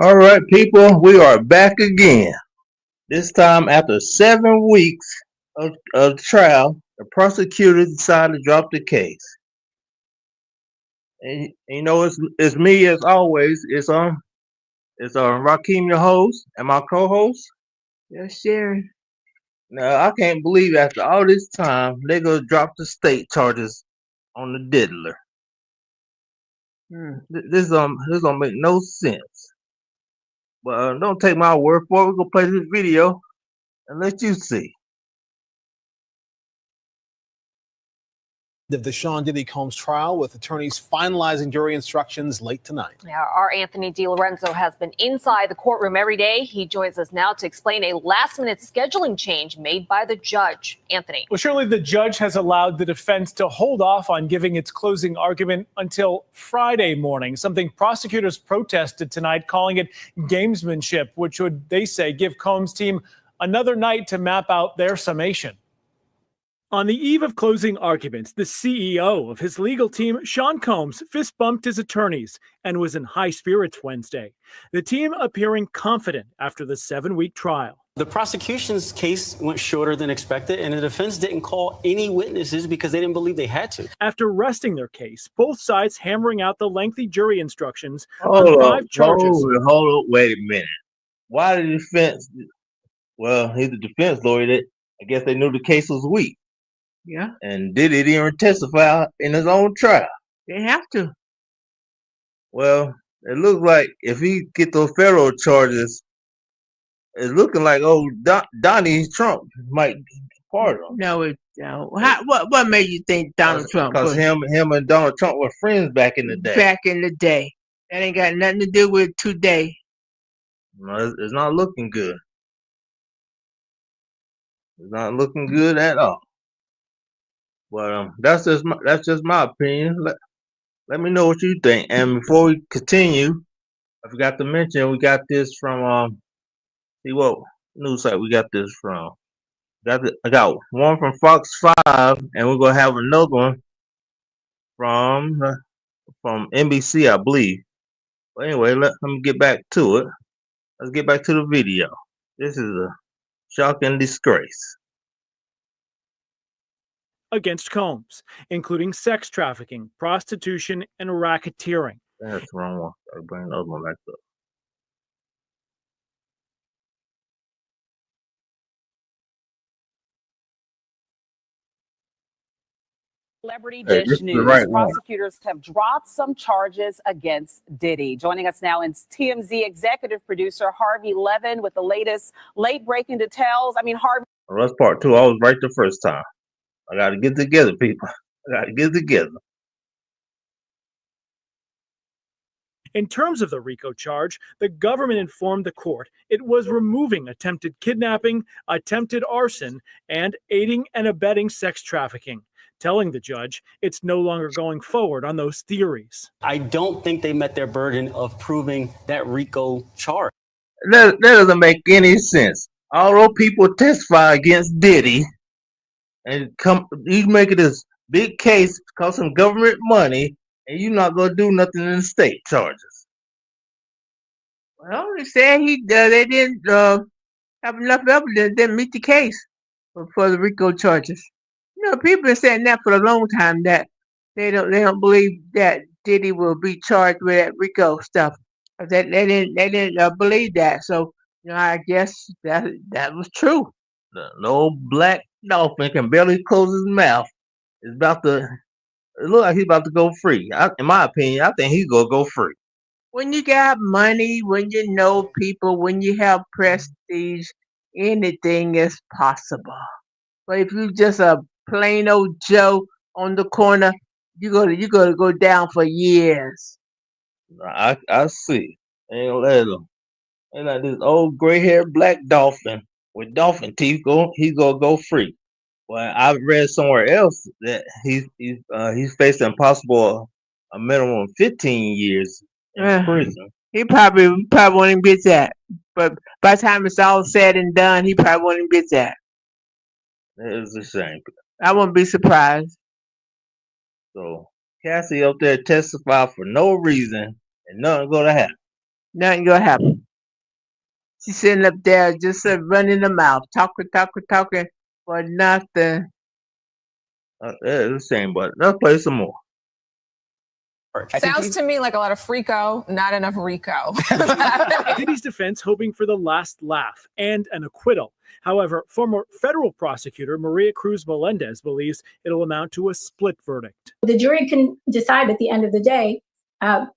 All right, people, we are back again. This time, after 7 weeks of trial, the prosecutor decided to drop the case. And you know, it's me as always. It's Rakeem, your host, and my co-host. Yes, Sharon. Now, I can't believe after all this time they gonna drop the state charges on the diddler. This don't make no sense. But don't take my word for it. We're gonna play this video and let you see. Of the Sean Diddy Combs trial, with attorneys finalizing jury instructions late tonight. Now, our Anthony DiLorenzo has been inside the courtroom every day. He joins us now to explain a last-minute scheduling change made by the judge. Anthony. Well, surely the judge has allowed the defense to hold off on giving its closing argument until Friday morning, something prosecutors protested tonight, calling it gamesmanship, which would, they say, give Combs' team another night to map out their summation. On the eve of closing arguments, the CEO of his legal team, Sean Combs, fist bumped his attorneys and was in high spirits Wednesday. The team appearing confident after the 7-week trial. The prosecution's case went shorter than expected, and the defense didn't call any witnesses because they didn't believe they had to. After resting their case, both sides hammering out the lengthy jury instructions on 5 charges. Hold up, wait a minute. Why the defense? Well, he's the defense lawyer. I guess they knew the case was weak. Yeah. And Diddy didn't even testify in his own trial. They have to. Well, it looks like if he get those federal charges, it's looking like Donnie Trump might part of him. No. What made you think Donald Trump? Because him and Donald Trump were friends back in the day. Back in the day. That ain't got nothing to do with today. No, it's not looking good. It's not looking good at all. But that's just my opinion. Let me know what you think. And before we continue, I forgot to mention we got this from see what news site we got this from. I got one from Fox 5, and we're gonna have another one from NBC, I believe. But anyway, let me get back to it. Let's get back to the video. This is a shocking disgrace Against Combs, including sex trafficking, prostitution, and racketeering. That's the wrong one. I'll bring another one back up. Celebrity Dish News. Right, prosecutors have dropped some charges against Diddy. Joining us now is TMZ executive producer Harvey Levin with the latest late-breaking details. I mean, Harvey. Well, that's part 2. I was right the first time. I got to get together, people. I got to get together. In terms of the RICO charge, the government informed the court it was removing attempted kidnapping, attempted arson, and aiding and abetting sex trafficking, telling the judge it's no longer going forward on those theories. I don't think they met their burden of proving that RICO charge. That doesn't make any sense. Although people testify against Diddy, and you make it this big case, cost some government money, and you're not gonna do nothing in the state charges. Well, they said they didn't have enough evidence, didn't meet the case for the RICO charges. You know, people have been saying that for a long time, that they don't believe that Diddy will be charged with that RICO stuff. They didn't believe that. So, you know, I guess that was true. The old black dolphin can barely close his mouth. It looks like he's about to go free. In my opinion, I think he's gonna go free. When you got money, when you know people, when you have prestige, anything is possible. But if you just a plain old Joe on the corner, you're gonna go down for years. I see. Ain't let him. Ain't like this old gray-haired black dolphin with dolphin teeth. He's gonna go free. Well, I read somewhere else that he's facing possible a minimum of 15 years in Uh, prison. he probably won't even get that. But by the time it's all said and done, he probably won't even get that. That is a shame. I wouldn't be surprised. So Cassie up there testified for no reason and nothing gonna happen. Nothing gonna happen. She's sitting up there just running the mouth, talking for nothing. That is a shame, but let's play some more. Sounds to me like a lot of Frico, not enough Rico. Diddy's defense hoping for the last laugh and an acquittal. However, former federal prosecutor Maria Cruz Melendez believes it'll amount to a split verdict. The jury can decide at the end of the day.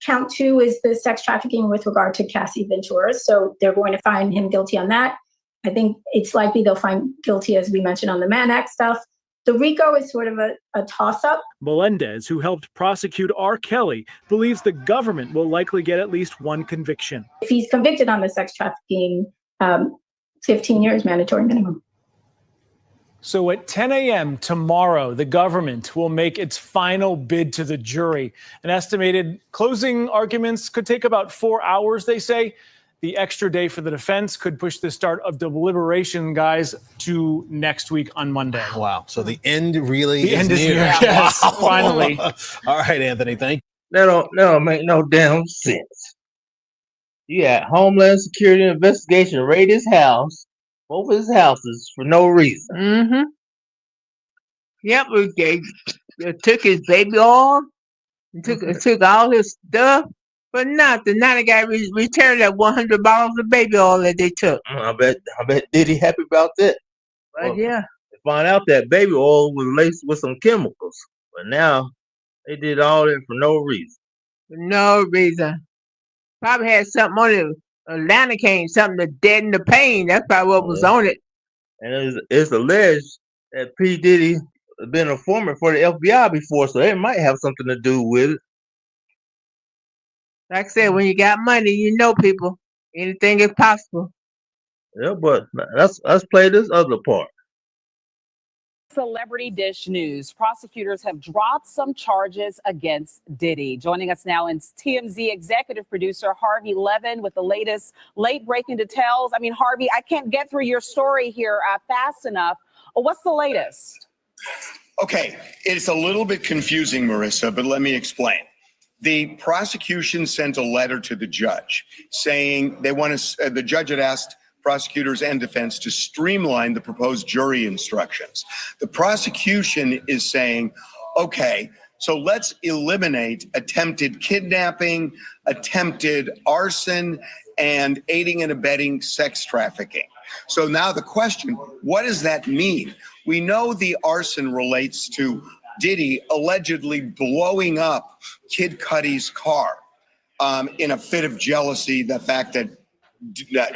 Count 2 is the sex trafficking with regard to Cassie Ventura. So they're going to find him guilty on that. I think it's likely they'll find guilty, as we mentioned, on the Mann Act stuff. The RICO is sort of a toss-up. Melendez, who helped prosecute R. Kelly, believes the government will likely get at least one conviction. If he's convicted on the sex trafficking, 15 years mandatory minimum. So at 10 a.m. tomorrow, the government will make its final bid to the jury. An estimated closing arguments could take about 4 hours, they say. The extra day for the defense could push the start of deliberation, guys, to next week on Monday. Wow. So the end really The is end is near. near. Yes, Wow. finally. All right, Anthony, thank you. That don't make no damn sense. You got Homeland Security investigation raid his house, both his houses, for no reason. Mm-hmm. Yep, they took his baby oil, took all his stuff for nothing. Now they got to return that $100 of baby oil that they took. I bet Diddy happy about that. But yeah, They find out that baby oil was laced with some chemicals, but now they did all that for no reason. for no reason. Probably had something on it. Lanacane, something to deaden the pain. That's probably what was on it. And it's alleged that P. Diddy has been a informant for the FBI before, so it might have something to do with it. Like I said, when you got money, you know people. Anything is possible. Yeah, but let's play this other part. Celebrity dish news. Prosecutors have dropped some charges against Diddy. Joining us now is TMZ executive producer Harvey Levin with the latest late-breaking details. I mean, Harvey, I can't get through your story here fast enough. What's the latest? Okay, it's a little bit confusing, Marissa, but let me explain. The prosecution sent a letter to the judge saying they want to. The judge had asked prosecutors and defense to streamline the proposed jury instructions. The prosecution is saying, okay, so let's eliminate attempted kidnapping, attempted arson, and aiding and abetting sex trafficking. So now the question, what does that mean? We know the arson relates to Diddy allegedly blowing up Kid Cudi's car in a fit of jealousy, the fact that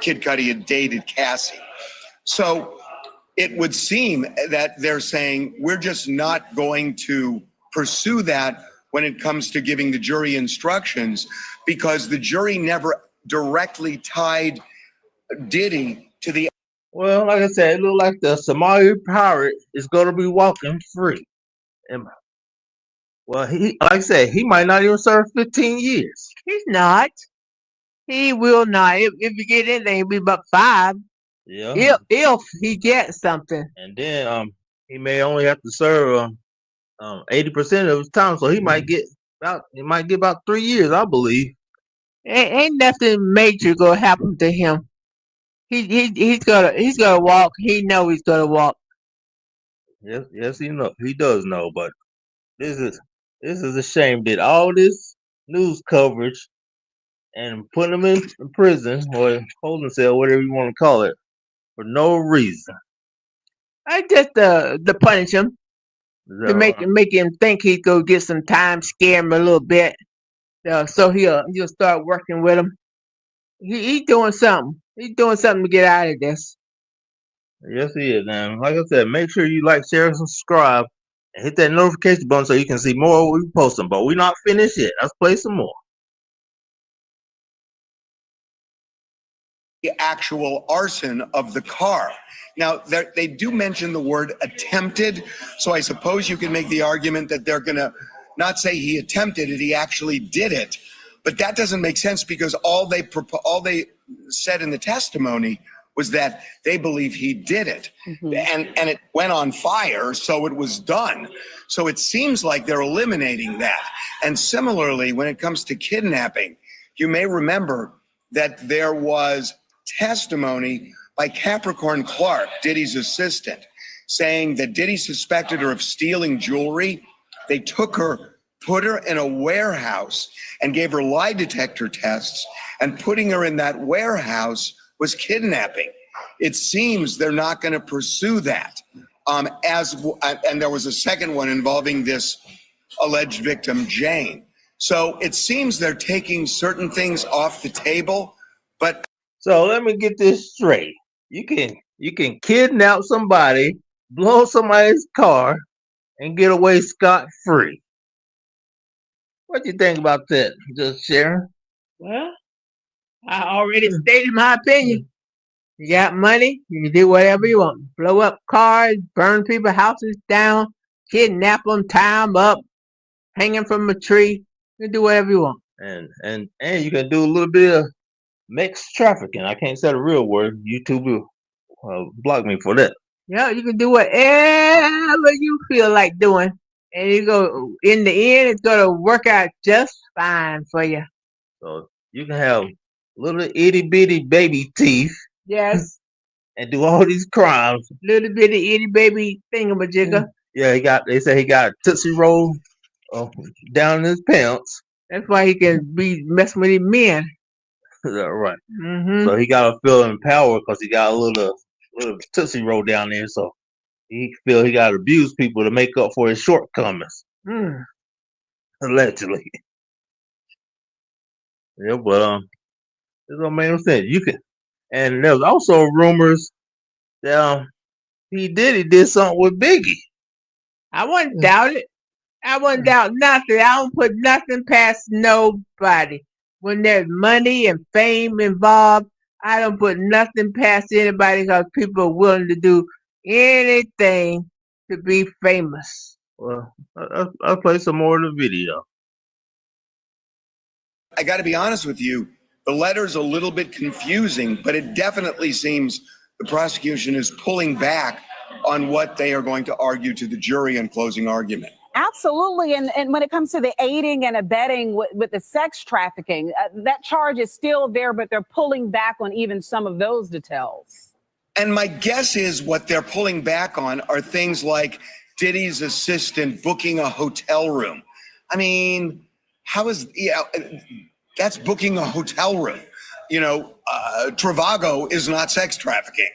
Kid Cudi had dated Cassie. So it would seem that they're saying we're just not going to pursue that when it comes to giving the jury instructions, because the jury never directly tied Diddy to the. Well, like I said, it looked like the Somali pirate is going to be walking free. And, well, like I said, he might not even serve 15 years. He's not. He will not. If you get in there, it'll be about 5. Yeah. If he gets something. And then he may only have to serve 80% of his time, so he might get about 3 years, I believe. Ain't nothing major gonna happen to him. He's gonna walk. He know he's gonna walk. Yes, he does know, but this is a shame that all this news coverage and putting him in prison or holding cell, whatever you want to call it, for no reason. I just to punish him, to make him think he's gonna get some time, scare him a little bit, so he'll start working with him. He's doing something. He's doing something to get out of this. Yes, he is. Now, like I said, make sure you like, share, and subscribe, And hit that notification button so you can see more we posting. But we're not finished yet. Let's play some more. The actual arson of the car. Now, they do mention the word attempted, so I suppose you can make the argument that they're going to not say he attempted it, he actually did it. But that doesn't make sense because all they said in the testimony was that they believe he did it. And it went on fire, so it was done. So it seems like they're eliminating that. And similarly, when it comes to kidnapping, you may remember that there was testimony by Capricorn Clark, Diddy's assistant, saying that Diddy suspected her of stealing jewelry. They took her, put her in a warehouse and gave her lie detector tests, and putting her in that warehouse was kidnapping. It seems they're not going to pursue that. And there was a second one involving this alleged victim, Jane. So it seems they're taking certain things off the table, but so let me get this straight. You can kidnap somebody, blow somebody's car, and get away scot-free. What do you think about that, just Sharon? Well, I already stated my opinion. You got money, you can do whatever you want. Blow up cars, burn people's houses down, kidnap them, tie them up, hang them from a tree. You can do whatever you want. And you can do a little bit of mixed trafficking. I can't say the real word. YouTube will block me for that. Yeah, you can do whatever you feel like doing. And you go, in the end, it's going to work out just fine for you. So you can have little itty bitty baby teeth. Yes. And do all these crimes. Little bitty itty baby thingamajigger. Yeah, they say he got a Tootsie Roll down in his pants. That's why he can be messing with these men. Right. So he got to feel empowered because he got a little Tootsie Roll down there. So he feel he got to abuse people to make up for his shortcomings. Allegedly. Yeah, but it don't make no sense. You can, and there's also rumors that he did something with Biggie. I wouldn't doubt it. I wouldn't doubt nothing. I don't put nothing past nobody. When there's money and fame involved, I don't put nothing past anybody because people are willing to do anything to be famous. Well, I'll play some more of the video. I got to be honest with you, the letter's a little bit confusing, but it definitely seems the prosecution is pulling back on what they are going to argue to the jury in closing argument. Absolutely. And when it comes to the aiding and abetting with the sex trafficking, that charge is still there, but they're pulling back on even some of those details. And my guess is what they're pulling back on are things like Diddy's assistant booking a hotel room. I mean, that's booking a hotel room. Trivago is not sex trafficking.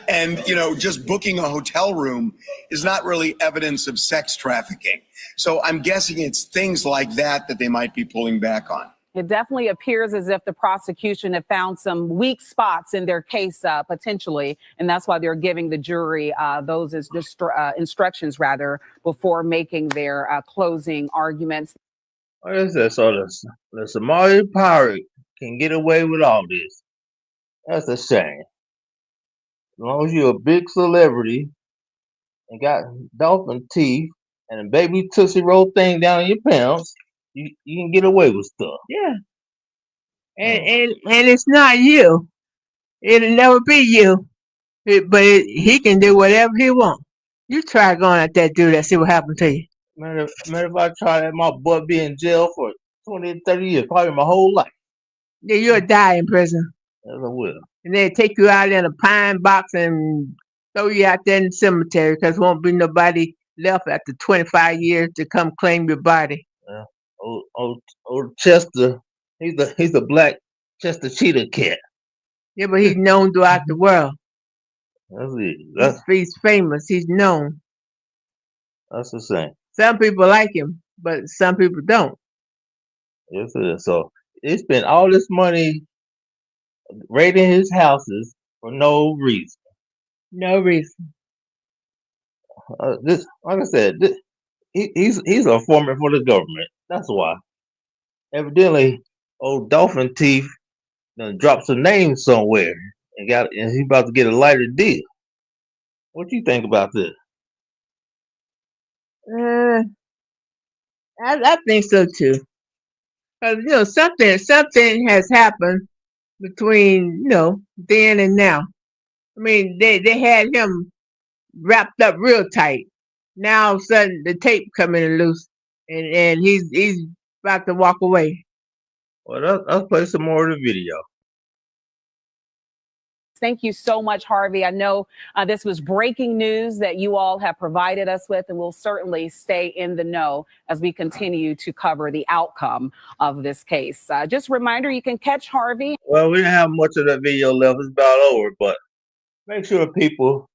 and just booking a hotel room is not really evidence of sex trafficking. So I'm guessing it's things like that they might be pulling back on. It definitely appears as if the prosecution have found some weak spots in their case, potentially, and that's why they're giving the jury those as instructions, before making their closing arguments. What is that? So the Somali pirate can get away with all this. That's a shame. As long as you're a big celebrity and got dolphin teeth and a baby Tootsie Roll thing down in your pants, you can get away with stuff. Yeah. And it's not you. It'll never be you. But he can do whatever he wants. You try going at that dude and see what happens to you. Man, if I try that, my butt be in jail for 20, 30 years, probably my whole life. Yeah, you'll die in prison. Yes, I will. And they take you out in a pine box and throw you out there in the cemetery because won't be nobody left after 25 years to come claim your body. Yeah. Old Chester, he's a black Chester cheetah cat. Yeah, but he's known throughout the world. That's it. He's famous. He's known. That's the same. Some people like him, but some people don't. Yes, it is. So they spent all this money raiding his houses for no reason. No reason. This, like I said, he's a informant for the government. That's why. Evidently, old Dolphin Teeth done dropped some names somewhere and he about to get a lighter deal. What you think about this? I think so too. Because something has happened between then and now. I mean, they had him wrapped up real tight. Now all of a sudden the tape coming loose, and he's about to walk away. Well, let's play some more of the video. Thank you so much, Harvey. I know this was breaking news that you all have provided us with, and we'll certainly stay in the know as we continue to cover the outcome of this case. Just a reminder, you can catch Harvey. Well, we didn't have much of that video left. It's about over, but make sure people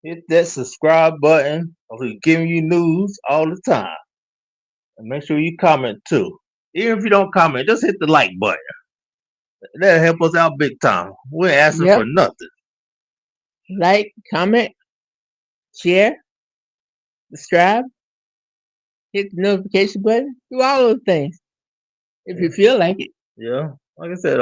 hit that subscribe button. We're giving you news all the time. And make sure you comment too. Even if you don't comment, just hit the like button. That'll help us out big time. We ain't asking for nothing. Like, comment, share, subscribe, hit the notification button, do all those things if you feel like it. Yeah, like I said,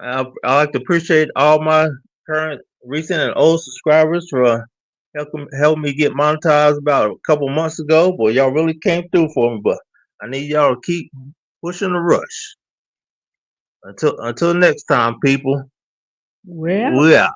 I like to appreciate all my current, recent, and old subscribers for helping me get monetized about a couple months ago. Boy, y'all really came through for me, but I need y'all to keep pushing the rush. Until next time, people. Well, we out.